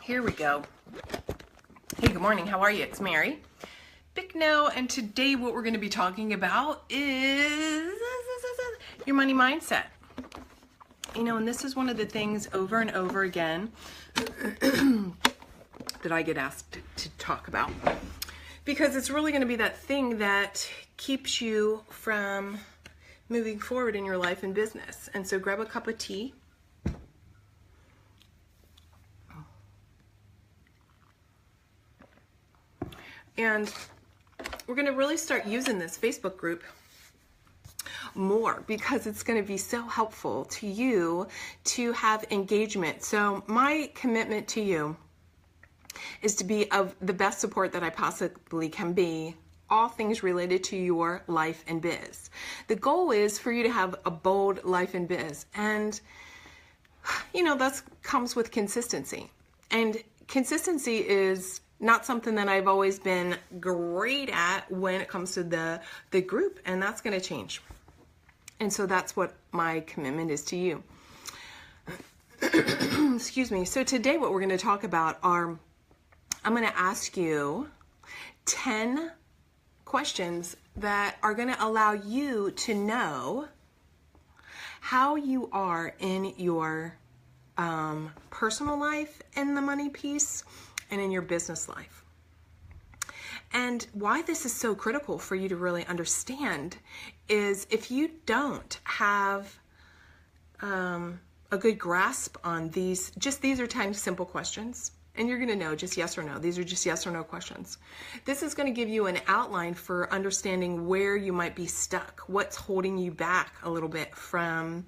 Here we go. Hey, good morning. How are you? It's Mary Bicknell, and today what we're going to be talking about is your money mindset. You know, and this is one of the things over and over again that I get asked to talk about, because it's really going to be that thing that keeps you from moving forward in your life and business. And so grab a cup of tea. And we're going to really start using this Facebook group more, because it's going to be so helpful to you to have engagement. So my commitment to you is to be of the best support that I possibly can be, all things related to your life and biz. The goal is for you to have a bold life and biz. And, you know, that comes with consistency. And consistency is not something that I've always been great at when it comes to the group, and that's going to change. And so that's what my commitment is to you. Excuse me. So today what we're going to talk about are, I'm going to ask you 10 questions that are going to allow you to know how you are in your personal life and the money piece, and in your business life. And why this is so critical for you to really understand is, if you don't have a good grasp on these are 10 simple questions, and you're going to know just yes or no. These are just yes or no questions. This is going to give you an outline for understanding where you might be stuck, what's holding you back a little bit from,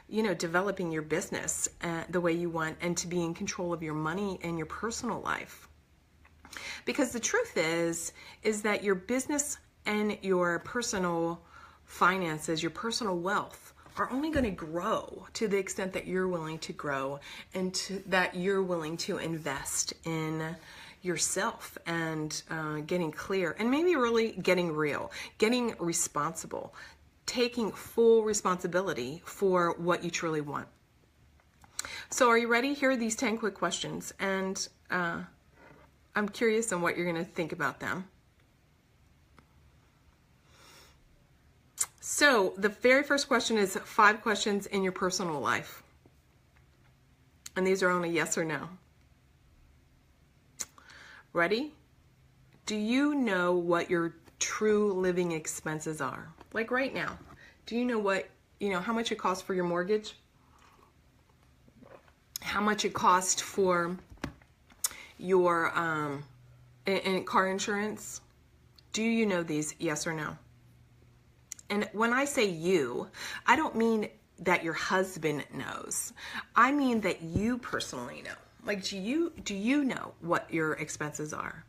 you know, developing your business the way you want, and to be in control of your money and your personal life. Because the truth is that your business and your personal finances, your personal wealth, are only going to grow to the extent that you're willing to grow, and that you're willing to invest in yourself, and getting clear, and maybe really getting real, getting responsible, taking full responsibility for what you truly want. So are you ready? Here are these 10 quick questions, and I'm curious on what you're going to think about them. So the very first question is 5 questions in your personal life. And these are only yes or no. Ready? Do you know what your true living expenses are? Like right now, do you know how much it costs for your mortgage? How much it costs for your car insurance? Do you know these, yes or no? And when I say you, I don't mean that your husband knows. I mean that you personally know. Like, do you know what your expenses are?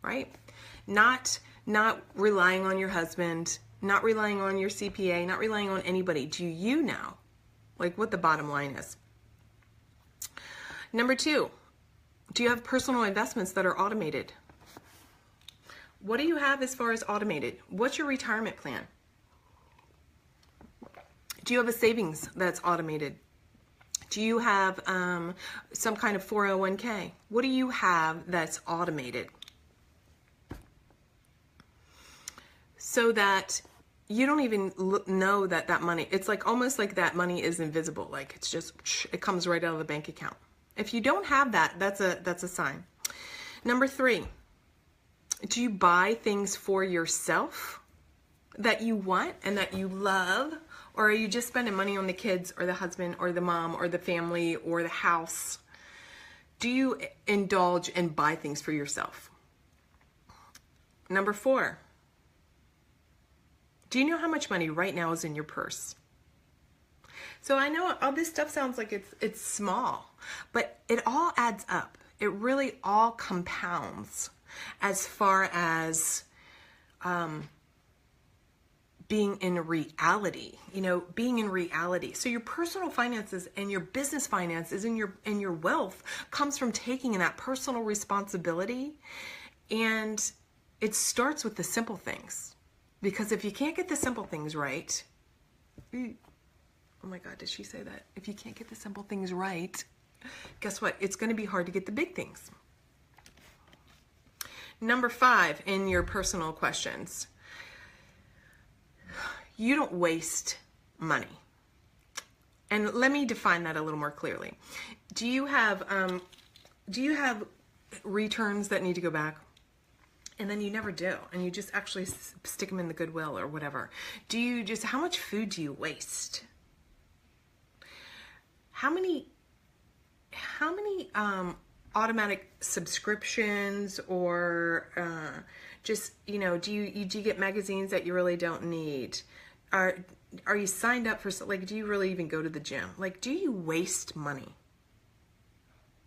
Right? Not relying on your husband, not relying on your CPA, not relying on anybody. Do you know, like, what the bottom line is? Number 2, do you have personal investments that are automated? What do you have as far as automated? What's your retirement plan? Do you have a savings that's automated? Do you have some kind of 401k? What do you have that's automated? So that you don't even know that money, it's like almost like that money is invisible. Like, it's just, it comes right out of the bank account. If you don't have that, that's a sign. Number 3, do you buy things for yourself that you want and that you love? Or are you just spending money on the kids or the husband or the mom or the family or the house? Do you indulge and buy things for yourself? Number 4, do you know how much money right now is in your purse? So I know all this stuff sounds like it's small, but it all adds up. It really all compounds as far as being in reality, being in reality. So your personal finances and your business finances and your wealth comes from taking that personal responsibility. And it starts with the simple things. Because if you can't get the simple things right, oh my God, did she say that? If you can't get the simple things right, guess what? It's going to be hard to get the big things. Number 5 in your personal questions. You don't waste money. And let me define that a little more clearly. Do you have returns that need to go back? And then you never do, and you just actually stick them in the Goodwill or whatever. How much food do you waste? How many automatic subscriptions or do you get magazines that you really don't need? Are you signed up for, like, do you really even go to the gym? Like, do you waste money?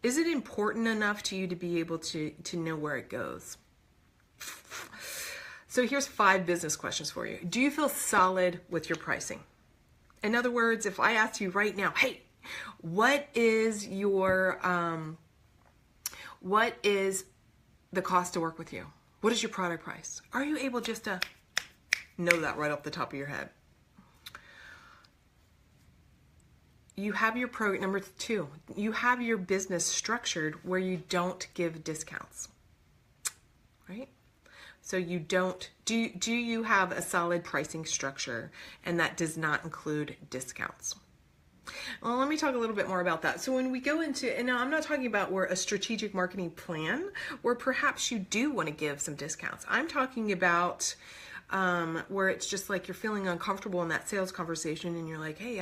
Is it important enough to you to be able to know where it goes? So here's 5 business questions for you. Do you feel solid with your pricing? In other words, if I asked you right now, hey, what is the cost to work with you? What is your product price? Are you able just to know that right off the top of your head? You have your program. Number 2, you have your business structured where you don't give discounts, right? So you don't, do you have a solid pricing structure, and that does not include discounts? Well, let me talk a little bit more about that. So when we go into, and now I'm not talking about where a strategic marketing plan where perhaps you do want to give some discounts. I'm talking about where it's just like you're feeling uncomfortable in that sales conversation and you're like, hey,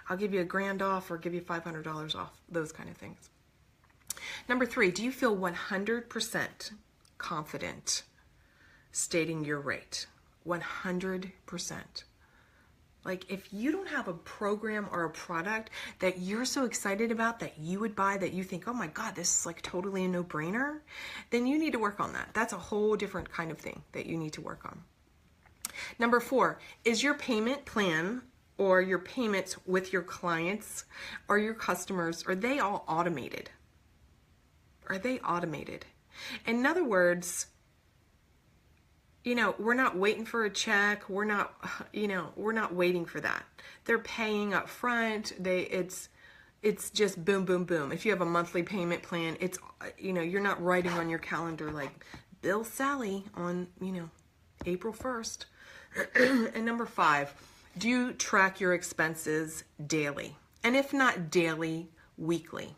I'll give you $1,000 off or give you $500 off, those kind of things. Number 3, do you feel 100% confident stating your rate? 100%. Like, if you don't have a program or a product that you're so excited about that you would buy, that you think, oh my God, this is like totally a no-brainer, then you need to work on that. That's a whole different kind of thing that you need to work on. Number 4, is your payment plan or your payments with your clients or your customers, are they all automated? Are they automated? In other words, we're not waiting for a check. We're not waiting for that. They're paying up front. It's just boom, boom, boom. If you have a monthly payment plan, it's, you're not writing on your calendar like Bill Sally on, April 1st. And number 5, do you track your expenses daily? And if not daily, weekly?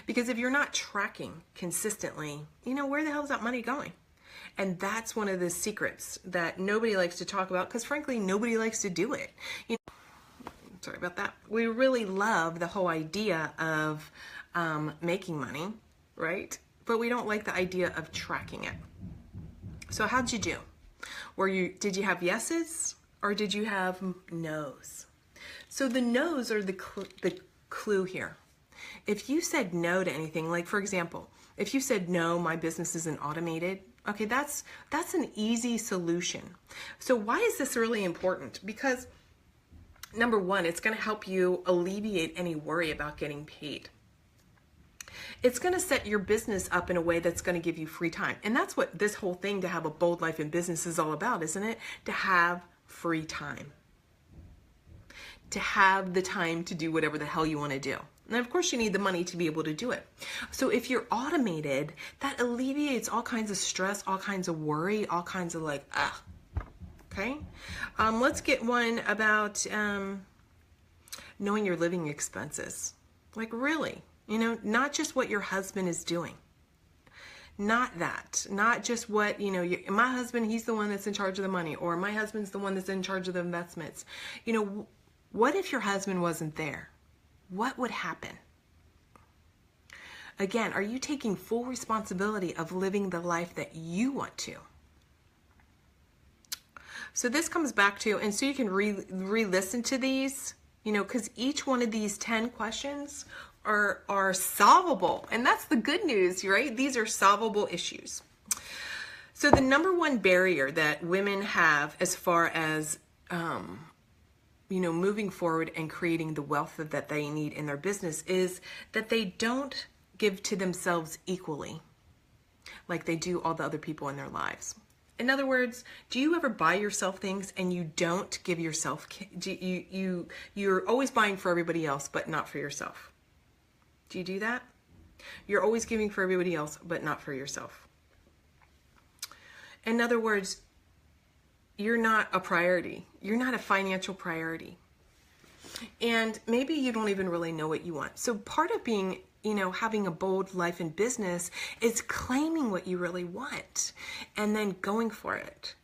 Because if you're not tracking consistently, where the hell is that money going? And that's one of the secrets that nobody likes to talk about, because frankly, nobody likes to do it. Sorry about that. We really love the whole idea of making money, right? But we don't like the idea of tracking it. So how'd you do? Did you have yeses or did you have no's? So the no's are the clue here. If you said no to anything, like for example, if you said no, my business isn't automated, okay, that's an easy solution. So why is this really important? Because number 1, it's going to help you alleviate any worry about getting paid. It's going to set your business up in a way that's going to give you free time. And that's what this whole thing to have a bold life in business is all about, isn't it? To have free time. To have the time to do whatever the hell you want to do. And of course you need the money to be able to do it. So if you're automated, that alleviates all kinds of stress, all kinds of worry, all kinds of like, okay? Let's get one about knowing your living expenses. Like really, not just what your husband is doing. Not that. Not just what, my husband, he's the one that's in charge of the money, or my husband's the one that's in charge of the investments. What if your husband wasn't there? What would happen? Again, are you taking full responsibility of living the life that you want to? So this comes back to, and so you can re-listen to these, because each one of these 10 questions are solvable. And that's the good news, right? These are solvable issues. So the number 1 barrier that women have as far as moving forward and creating the wealth that they need in their business is that they don't give to themselves equally like they do all the other people in their lives. In other words, do you ever buy yourself things and you don't give yourself, you're always buying for everybody else but not for yourself? Do you do that? You're always giving for everybody else, but not for yourself. In other words, you're not a priority. You're not a financial priority. And maybe you don't even really know what you want. So part of being, having a bold life in business is claiming what you really want and then going for it.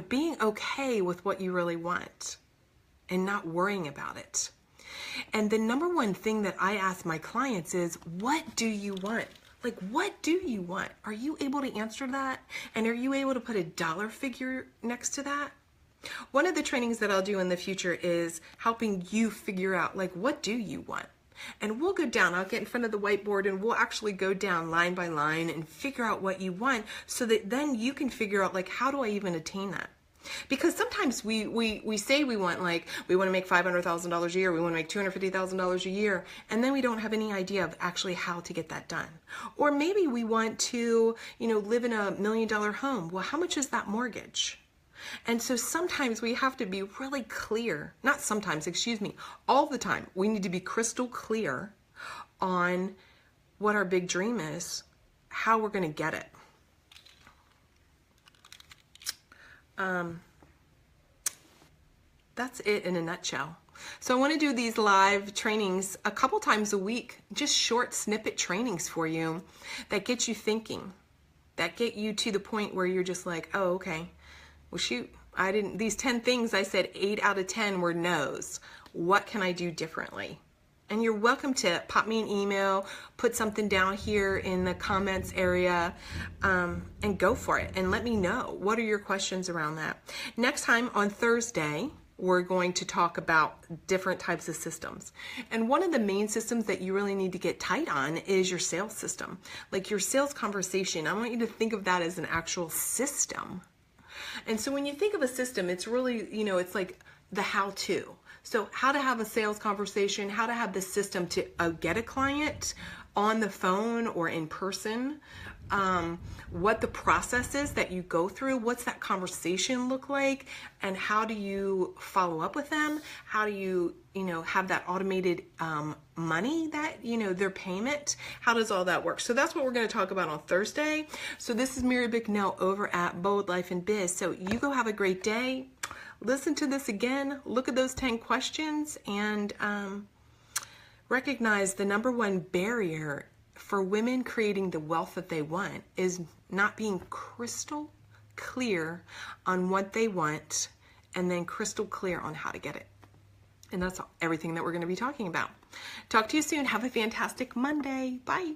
Being okay with what you really want and not worrying about it. And the number one thing that I ask my clients is, what do you want? Like, what do you want? Are you able to answer that? And are you able to put a dollar figure next to that? One of the trainings that I'll do in the future is helping you figure out, like, what do you want? And we'll go down, I'll get in front of the whiteboard and we'll actually go down line by line and figure out what you want so that then you can figure out, like, how do I even attain that? Because sometimes we say we want to make $500,000 a year, we want to make $250,000 a year, and then we don't have any idea of actually how to get that done. Or maybe we want to, live in $1 million home. Well, how much is that mortgage? And so sometimes we have to be really clear, not sometimes, all the time. We need to be crystal clear on what our big dream is, how we're going to get it. That's it in a nutshell. So I want to do these live trainings a couple times a week, just short snippet trainings for you that get you thinking, that get you to the point where you're just like, oh, okay, well, shoot, these 10 things I said 8 out of 10 were no's. What can I do differently? And you're welcome to pop me an email, put something down here in the comments area, and go for it. And let me know, what are your questions around that? Next time on Thursday, we're going to talk about different types of systems. And one of the main systems that you really need to get tight on is your sales system. Like your sales conversation, I want you to think of that as an actual system. And so when you think of a system, it's really, it's like the how-to. So how to have a sales conversation, how to have the system to get a client on the phone or in person, what the process is that you go through, what's that conversation look like, and how do you follow up with them? How do you, have that automated money that, their payment? How does all that work? So that's what we're going to talk about on Thursday. So this is Mary Bicknell over at Bold Life and Biz. So you go have a great day. Listen to this again, look at those 10 questions, and recognize the number one barrier for women creating the wealth that they want is not being crystal clear on what they want and then crystal clear on how to get it. And that's everything that we're going to be talking about. Talk to you soon. Have a fantastic Monday. Bye.